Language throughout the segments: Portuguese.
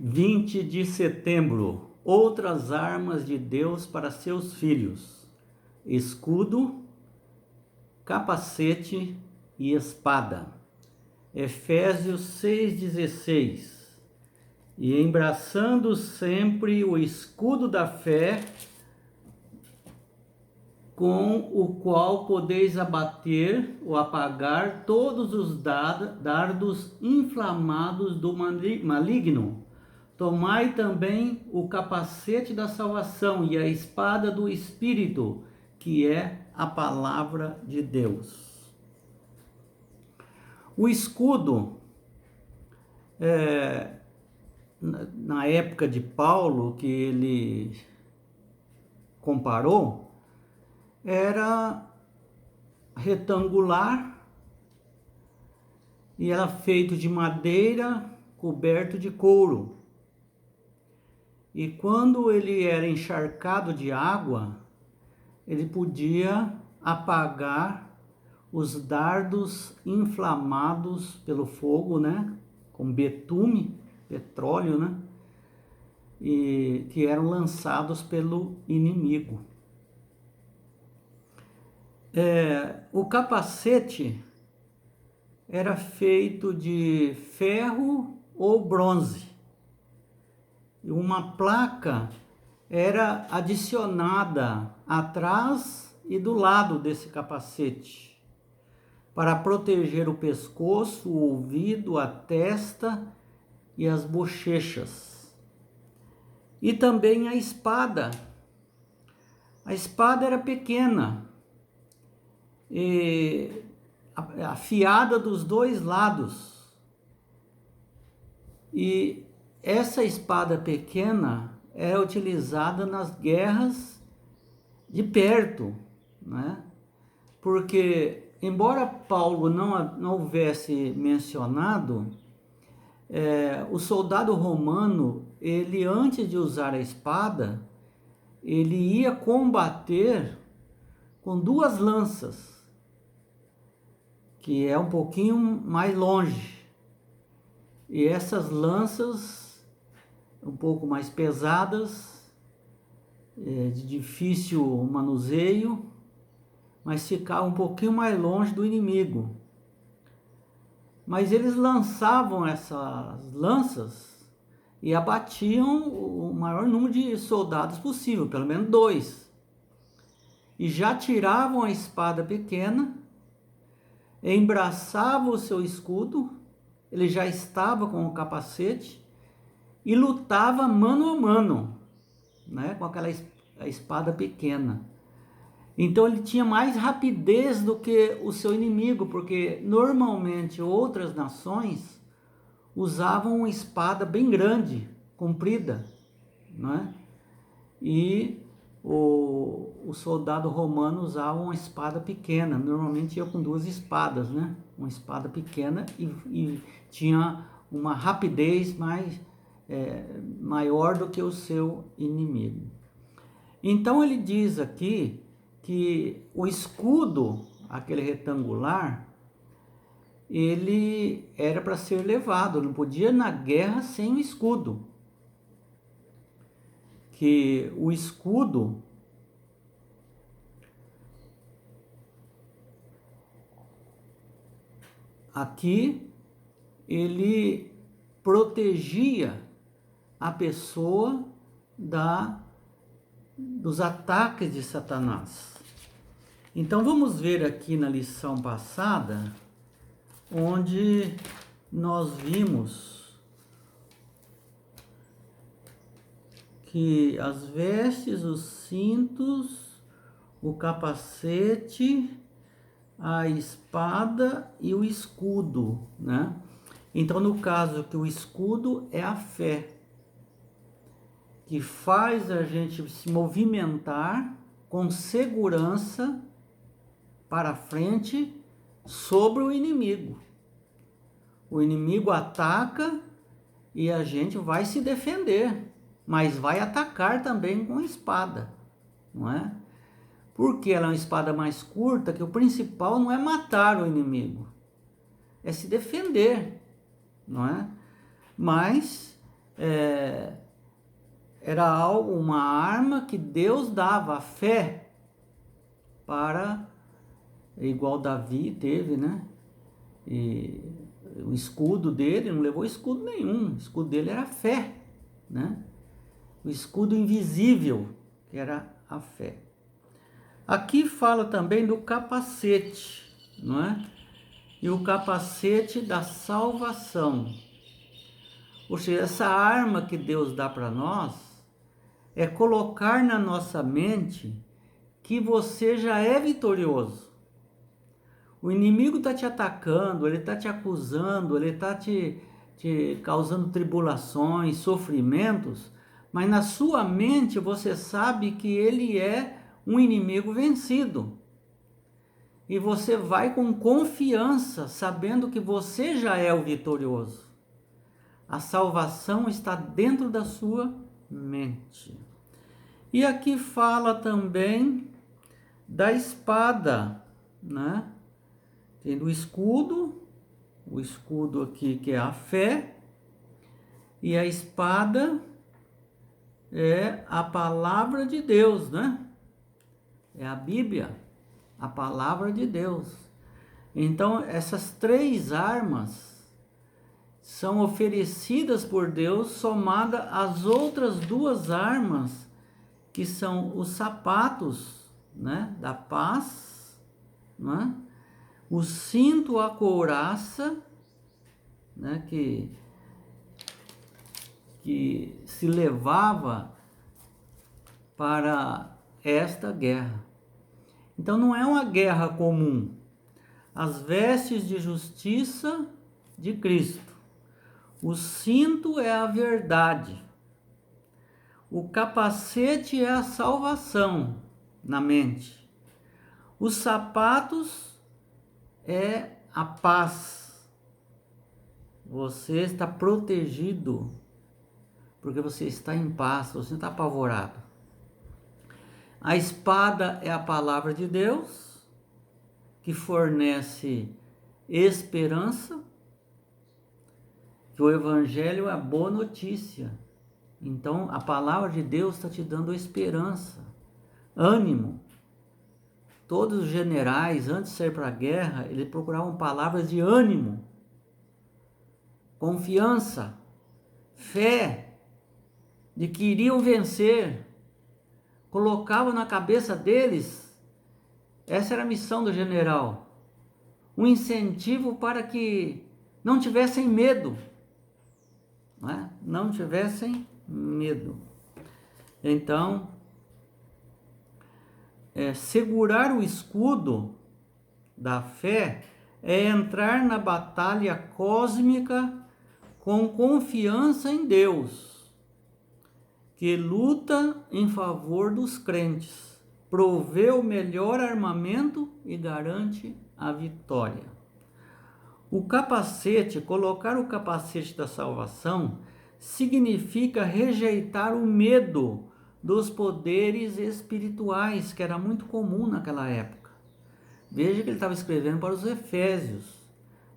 20 de setembro, outras armas de Deus para seus filhos: escudo, capacete e espada. Efésios 6,16. E embraçando sempre o escudo da fé, com o qual podeis abater ou apagar todos os dardos inflamados do maligno. Tomai também o capacete da salvação e a espada do Espírito, que é a palavra de Deus. O escudo, na época de Paulo, que ele comparou, era retangular e era feito de madeira, coberto de couro. E quando ele era encharcado de água, ele podia apagar os dardos inflamados pelo fogo, né? Com betume, petróleo, né? E que eram lançados pelo inimigo. O capacete era feito de ferro ou bronze. E uma placa era adicionada atrás e do lado desse capacete, para proteger o pescoço, o ouvido, a testa e as bochechas. E também a espada. A espada era pequena, e afiada dos dois lados. E essa espada pequena era utilizada nas guerras de perto, né? Porque, embora Paulo não houvesse mencionado, o soldado romano, ele antes de usar a espada, ele ia combater com duas lanças, que é um pouquinho mais longe. E essas lanças, um pouco mais pesadas, de difícil manuseio, mas ficavam um pouquinho mais longe do inimigo. Mas eles lançavam essas lanças e abatiam o maior número de soldados possível, pelo menos 2. E já tiravam a espada pequena, embraçavam o seu escudo, ele já estava com o capacete e lutava mano a mano, né, com aquela espada pequena. Então ele tinha mais rapidez do que o seu inimigo, porque normalmente outras nações usavam uma espada bem grande, comprida, né? E o soldado romano usava uma espada pequena, normalmente ia com 2 espadas, né? Uma espada pequena e tinha uma rapidez maior do que o seu inimigo. Então ele diz aqui que o escudo, aquele retangular, ele era para ser levado, não podia ir na guerra sem o escudo. Que o escudo aqui, ele protegia a pessoa dos ataques de Satanás. Então vamos ver aqui na lição passada, onde nós vimos que as vestes, os cintos, o capacete, a espada e o escudo, né? Então, no caso que o escudo é a fé, que faz a gente se movimentar com segurança para frente sobre o inimigo. O inimigo ataca e a gente vai se defender, mas vai atacar também com espada, não é? Porque ela é uma espada mais curta, que o principal não é matar o inimigo, é se defender, não é? Mas era algo, uma arma que Deus dava, a fé, para, igual Davi teve, né? E o escudo dele, não levou escudo nenhum, o escudo dele era a fé, né? O escudo invisível, que era a fé. Aqui fala também do capacete, não é? E o capacete da salvação. Ou seja, essa arma que Deus dá para nós é colocar na nossa mente que você já é vitorioso. O inimigo está te atacando, ele está te acusando, ele está te causando tribulações, sofrimentos, mas na sua mente você sabe que ele é um inimigo vencido. E você vai com confiança, sabendo que você já é o vitorioso. A salvação está dentro da sua mente. E aqui fala também da espada, né? Tem o escudo aqui que é a fé, e a espada é a palavra de Deus, né? É a Bíblia, a palavra de Deus. Então, essas três armas são oferecidas por Deus, somada às outras duas armas, que são os sapatos, né, da paz, né? O cinto, a couraça, né, que se levava para esta guerra. Então não é uma guerra comum. As vestes de justiça de Cristo. O cinto é a verdade. O capacete é a salvação na mente. Os sapatos é a paz. Você está protegido, porque você está em paz, você não está apavorado. A espada é a palavra de Deus, que fornece esperança, que o evangelho é a boa notícia. Então, a palavra de Deus está te dando esperança, ânimo. Todos os generais, antes de sair para a guerra, eles procuravam palavras de ânimo, confiança, fé, de que iriam vencer. Colocavam na cabeça deles, essa era a missão do general, um incentivo para que não tivessem medo, não tivessem medo. Então, segurar o escudo da fé é entrar na batalha cósmica com confiança em Deus, que luta em favor dos crentes, provê o melhor armamento e garante a vitória. O capacete, colocar o capacete da salvação, significa rejeitar o medo dos poderes espirituais, que era muito comum naquela época. Veja que ele estava escrevendo para os Efésios.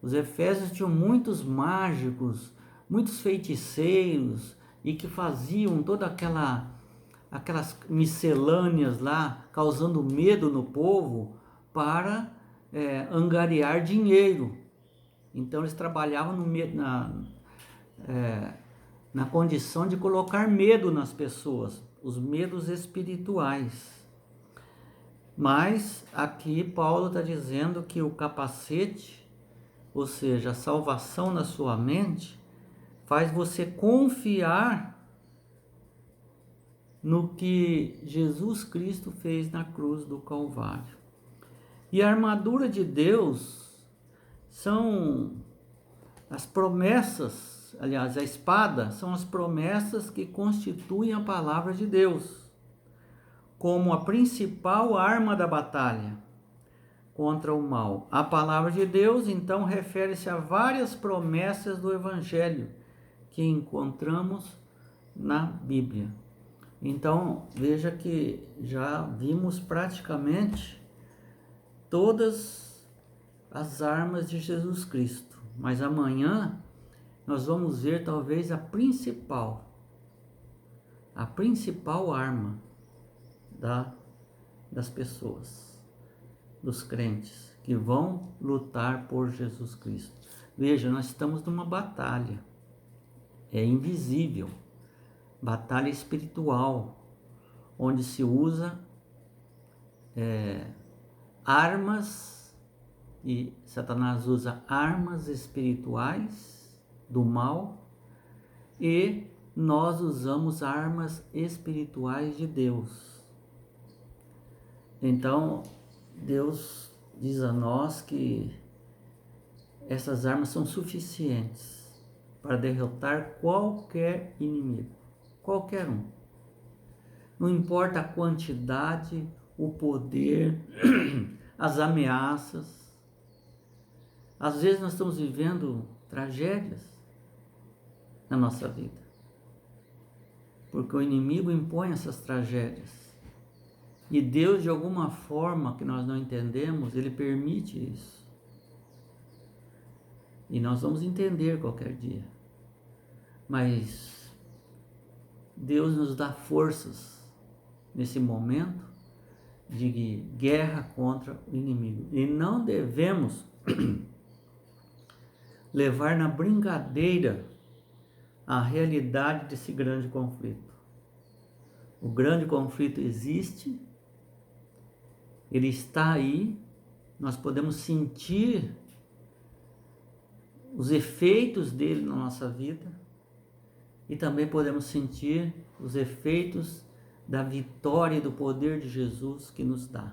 Os Efésios tinham muitos mágicos, muitos feiticeiros, e que faziam toda aquelas miscelâneas lá, causando medo no povo, para angariar dinheiro. Então eles trabalhavam na condição de colocar medo nas pessoas, os medos espirituais. Mas aqui Paulo está dizendo que o capacete, ou seja, a salvação na sua mente, faz você confiar no que Jesus Cristo fez na cruz do Calvário. E a armadura de Deus são as promessas, aliás, a espada são as promessas que constituem a palavra de Deus, como a principal arma da batalha contra o mal. A palavra de Deus, então, refere-se a várias promessas do Evangelho que encontramos na Bíblia. Então, veja que já vimos praticamente todas as armas de Jesus Cristo, mas amanhã nós vamos ver talvez a principal arma das pessoas, dos crentes que vão lutar por Jesus Cristo. Veja, nós estamos numa batalha, é invisível, batalha espiritual, onde se usa armas, e Satanás usa armas espirituais do mal, e nós usamos armas espirituais de Deus. Então, Deus diz a nós que essas armas são suficientes para derrotar qualquer inimigo, qualquer um. Não importa a quantidade, o poder, as ameaças. Às vezes nós estamos vivendo tragédias na nossa vida, porque o inimigo impõe essas tragédias. E Deus, de alguma forma que nós não entendemos, Ele permite isso. E nós vamos entender qualquer dia. Mas Deus nos dá forças nesse momento de guerra contra o inimigo. E não devemos levar na brincadeira a realidade desse grande conflito. O grande conflito existe, ele está aí, nós podemos sentir os efeitos dele na nossa vida e também podemos sentir os efeitos da vitória e do poder de Jesus que nos dá.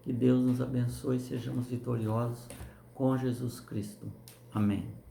Que Deus nos abençoe e sejamos vitoriosos com Jesus Cristo. Amém.